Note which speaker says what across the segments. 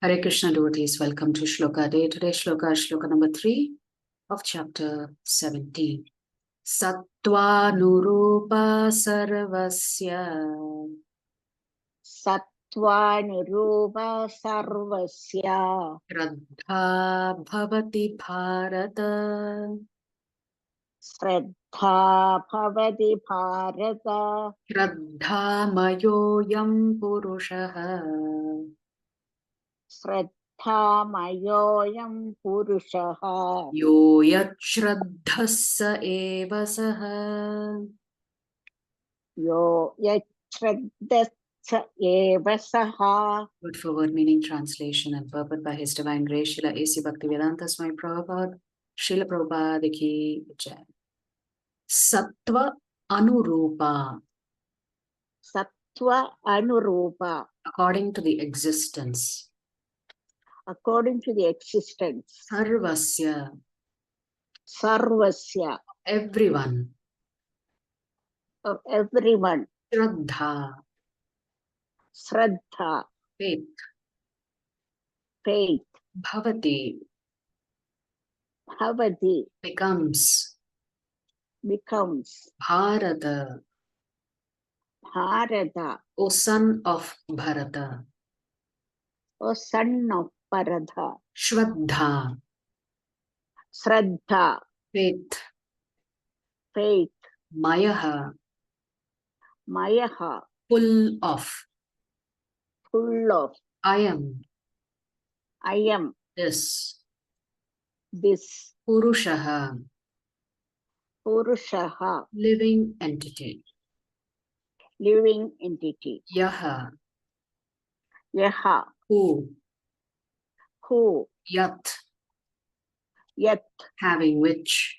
Speaker 1: Hare Krishna devotees, welcome to Shloka Day. Today's Shloka is Shloka number 3 of chapter 17. Sattvanurupa sarvasya.
Speaker 2: Sattvanurupa sarvasya.
Speaker 1: Shraddha bhavati bharata.
Speaker 2: Shraddha bhavati bharata.
Speaker 1: Shraddha mayoyam purushaha.
Speaker 2: Shraddha mayoyam purushaha.
Speaker 1: Yo yat shraddha sa eva saha.
Speaker 2: Yo yat shraddha eva saha.
Speaker 1: Word for word meaning, translation and purport by His Divine Grace Srila A.C. Bhaktivedanta Swami Prabhupada, Srila Prabhupada ki jai. Sattva anurupa,
Speaker 2: Sattva anurupa.
Speaker 1: according to the existence.
Speaker 2: According to the existence.
Speaker 1: Sarvasya,
Speaker 2: Sarvasya.
Speaker 1: everyone.
Speaker 2: Of everyone.
Speaker 1: Shraddha,
Speaker 2: Shraddha.
Speaker 1: faith.
Speaker 2: Faith.
Speaker 1: Bhavati,
Speaker 2: Bhavati.
Speaker 1: becomes. Bharata,
Speaker 2: Bharata.
Speaker 1: O son of Bharata.
Speaker 2: O son of Bharata.
Speaker 1: Shraddha,
Speaker 2: Shraddha.
Speaker 1: faith.
Speaker 2: Faith.
Speaker 1: Mayaha,
Speaker 2: Mayaha.
Speaker 1: full of.
Speaker 2: Full of.
Speaker 1: I am.
Speaker 2: This.
Speaker 1: Purushaha,
Speaker 2: Purushaha.
Speaker 1: living entity.
Speaker 2: Living entity.
Speaker 1: Yaha,
Speaker 2: Yaha.
Speaker 1: who. Yat,
Speaker 2: Yat.
Speaker 1: having which.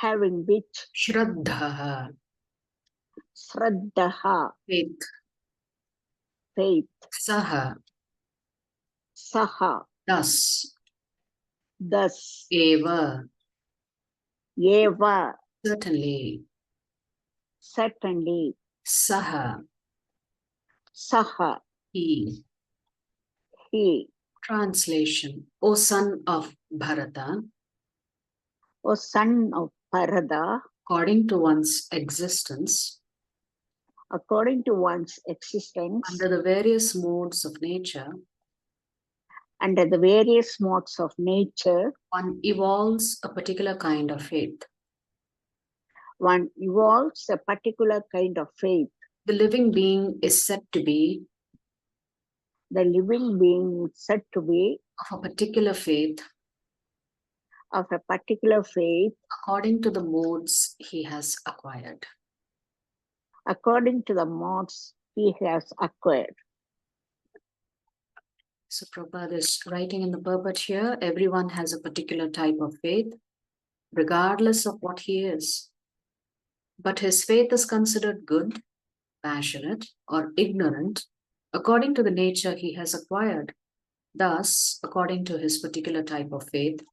Speaker 2: Having which.
Speaker 1: Shraddha,
Speaker 2: Shraddha.
Speaker 1: faith. Saha,
Speaker 2: Saha.
Speaker 1: thus.
Speaker 2: Eva.
Speaker 1: Certainly. Saha, he. Translation. O son of Bharata,
Speaker 2: O son of Bharata,
Speaker 1: according to one's existence,
Speaker 2: under
Speaker 1: the various modes of nature, one evolves a particular kind of faith. The living being is said to be of a particular faith according to the modes he has acquired. So Prabhupada is writing in the purport here, everyone has a particular type of faith, regardless of what he is. But his faith is considered good, passionate, or ignorant, according to the nature he has acquired. Thus, according to his particular type of faith,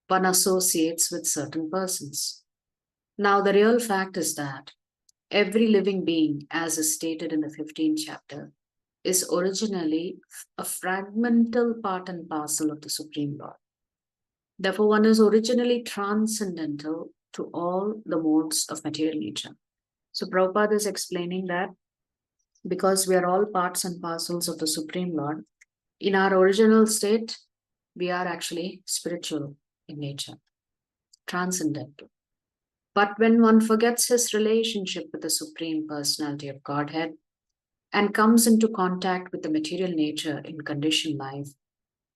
Speaker 1: one associates with certain persons. Now, the real fact is that every living being, as is stated in the 15th chapter, is originally a fragmental part and parcel of the Supreme Lord. Therefore, one is originally transcendental to all the modes of material nature. So Prabhupada is explaining that because we are all parts and parcels of the Supreme Lord, in our original state, we are actually spiritual in nature, transcendental. But when one forgets his relationship with the Supreme Personality of Godhead and comes into contact with the material nature in conditioned life,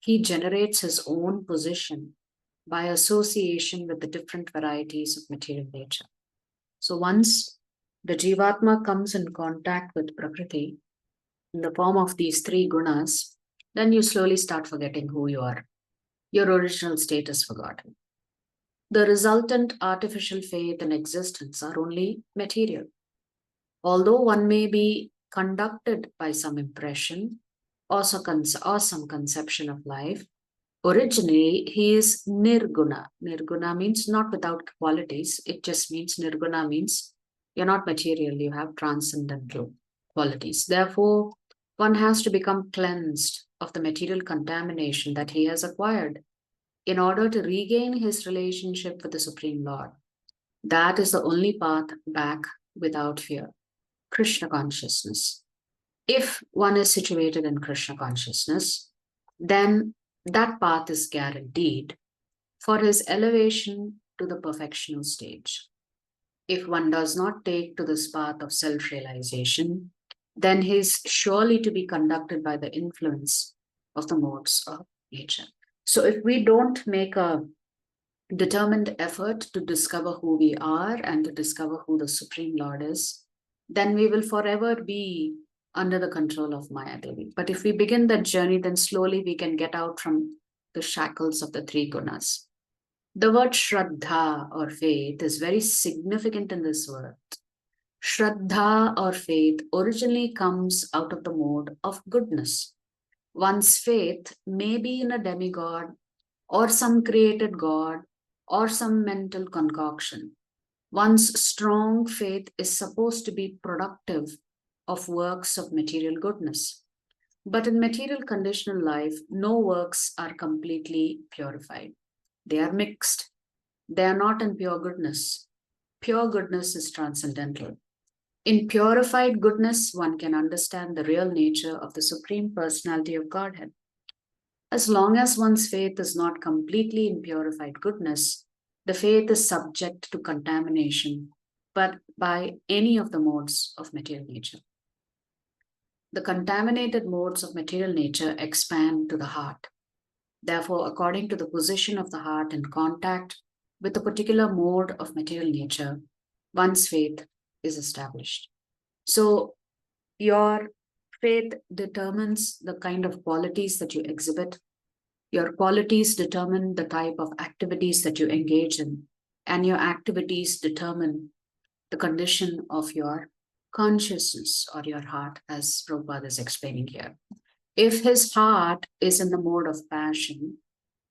Speaker 1: he generates his own position by association with the different varieties of material nature. So once the Jivatma comes in contact with Prakriti in the form of these three gunas, then you slowly start forgetting who you are. Your original state is forgotten. The resultant artificial faith and existence are only material. Although one may be conducted by some impression or some conception of life, originally he is nirguna. Nirguna means not without qualities. It just means nirguna means you're not material, you have transcendental qualities. Therefore, one has to become cleansed of the material contamination that he has acquired in order to regain his relationship with the Supreme Lord. That is the only path back without fear. Krishna consciousness. If one is situated in Krishna consciousness, then that path is guaranteed for his elevation to the perfectional stage. If one does not take to this path of self-realization, then he is surely to be conducted by the influence of the modes of nature. So if we don't make a determined effort to discover who we are and to discover who the Supreme Lord is, then we will forever be under the control of Maya Devi. But if we begin that journey, then slowly we can get out from the shackles of the three gunas. The word Shraddha or faith is very significant in this word. Shraddha or faith originally comes out of the mode of goodness. One's faith may be in a demigod or some created god or some mental concoction. One's strong faith is supposed to be productive of works of material goodness. But in material conditional life, no works are completely purified. They are mixed. They are not in pure goodness. Pure goodness is transcendental. In purified goodness, one can understand the real nature of the Supreme Personality of Godhead. As long as one's faith is not completely in purified goodness, the faith is subject to contamination, but by any of the modes of material nature. The contaminated modes of material nature expand to the heart. Therefore, according to the position of the heart in contact with a particular mode of material nature, one's faith is established. So, your faith determines the kind of qualities that you exhibit. Your qualities determine the type of activities that you engage in, and your activities determine the condition of your consciousness or your heart, as Prabhupada is explaining here. If his heart is in the mode of passion,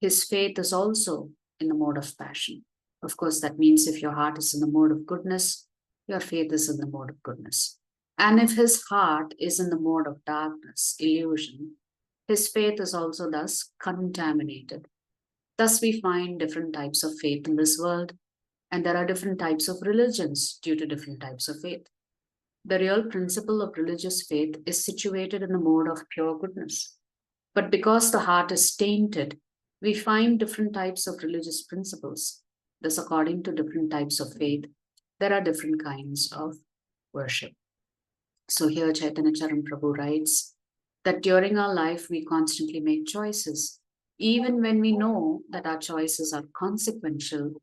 Speaker 1: his faith is also in the mode of passion. Of course, that means if your heart is in the mode of goodness, your faith is in the mode of goodness. And if his heart is in the mode of darkness, illusion, his faith is also thus contaminated. Thus, we find different types of faith in this world, and there are different types of religions due to different types of faith. The real principle of religious faith is situated in the mode of pure goodness. But because the heart is tainted, we find different types of religious principles. Thus, according to different types of faith, there are different kinds of worship. So here Chaitanya Charan Prabhu writes that during our life, we constantly make choices. Even when we know that our choices are consequential,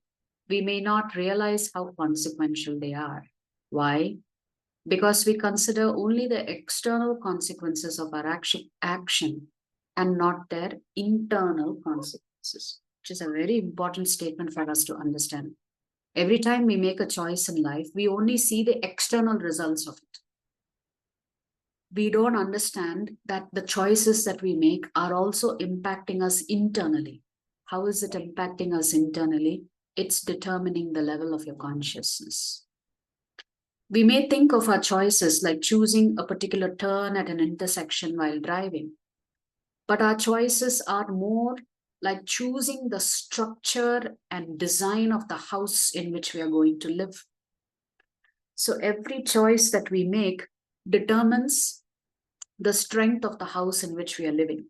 Speaker 1: we may not realize how consequential they are. Why? Because we consider only the external consequences of our action and not their internal consequences, which is a very important statement for us to understand. Every time we make a choice in life, we only see the external results of it. We don't understand that the choices that we make are also impacting us internally. How is it impacting us internally? It's determining the level of your consciousness. We may think of our choices like choosing a particular turn at an intersection while driving, but our choices are more like choosing the structure and design of the house in which we are going to live. So every choice that we make determines the strength of the house in which we are living,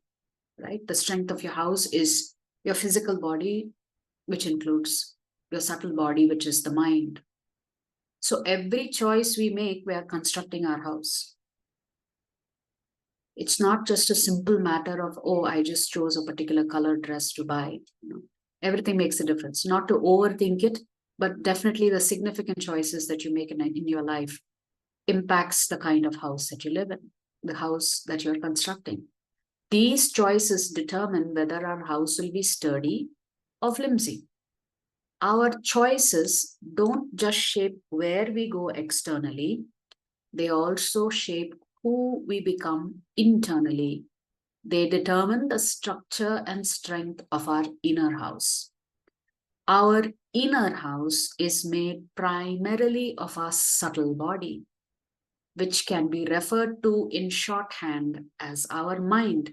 Speaker 1: right? The strength of your house is your physical body, which includes your subtle body, which is the mind. So every choice we make, we are constructing our house. It's not just a simple matter of, oh, I just chose a particular colored dress to buy. Everything makes a difference. Not to overthink it, but definitely the significant choices that you make in your life impacts the kind of house that you live in, the house that you're constructing. These choices determine whether our house will be sturdy or flimsy. Our choices don't just shape where we go externally, they also shape who we become internally. They determine the structure and strength of our inner house. Our inner house is made primarily of our subtle body, which can be referred to in shorthand as our mind.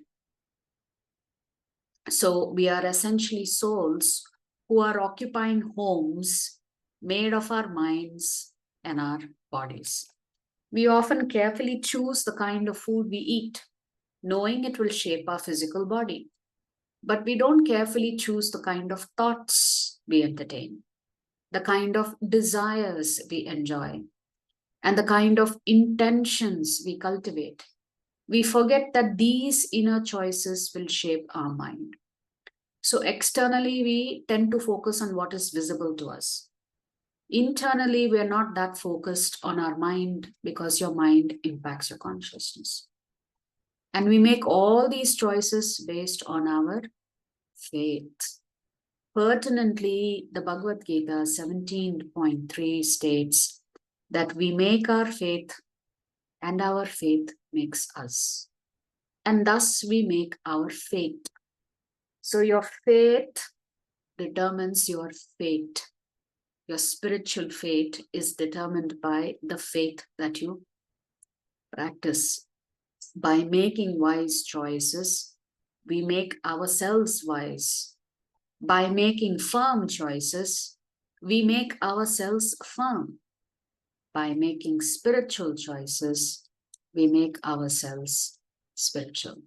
Speaker 1: So we are essentially souls who are occupying homes made of our minds and our bodies. We often carefully choose the kind of food we eat, knowing it will shape our physical body. But we don't carefully choose the kind of thoughts we entertain, the kind of desires we enjoy, and the kind of intentions we cultivate. We forget that these inner choices will shape our mind. So, externally, we tend to focus on what is visible to us. Internally, we are not that focused on our mind because your mind impacts your consciousness. And we make all these choices based on our faith. Pertinently, the Bhagavad Gita 17.3 states that we make our faith and our faith makes us. And thus we make our fate. So your faith determines your fate. Your spiritual fate is determined by the faith that you practice. By making wise choices, we make ourselves wise. By making firm choices, we make ourselves firm. By making spiritual choices, we make ourselves spiritual.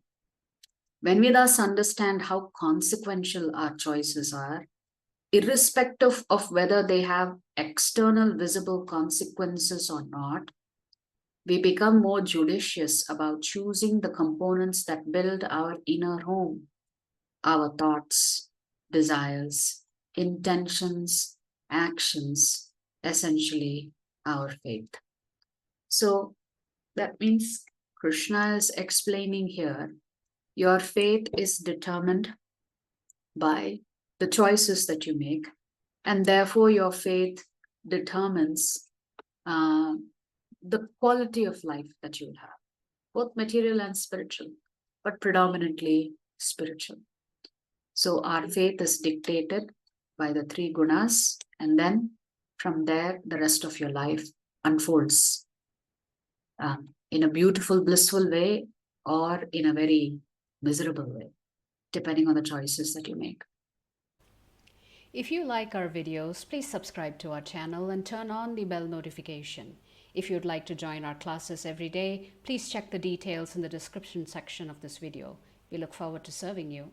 Speaker 1: When we thus understand how consequential our choices are, irrespective of whether they have external visible consequences or not, we become more judicious about choosing the components that build our inner home, our thoughts, desires, intentions, actions, essentially our faith. So that means Krishna is explaining here, your faith is determined by the choices that you make, and therefore your faith determines the quality of life that you will have, both material and spiritual, but predominantly spiritual. So our faith is dictated by the three gunas, and then from there, the rest of your life unfolds in a beautiful, blissful way or in a very miserable way, depending on the choices that you make.
Speaker 3: If you like our videos, please subscribe to our channel and turn on the bell notification. If you'd like to join our classes every day, please check the details in the description section of this video. We look forward to serving you.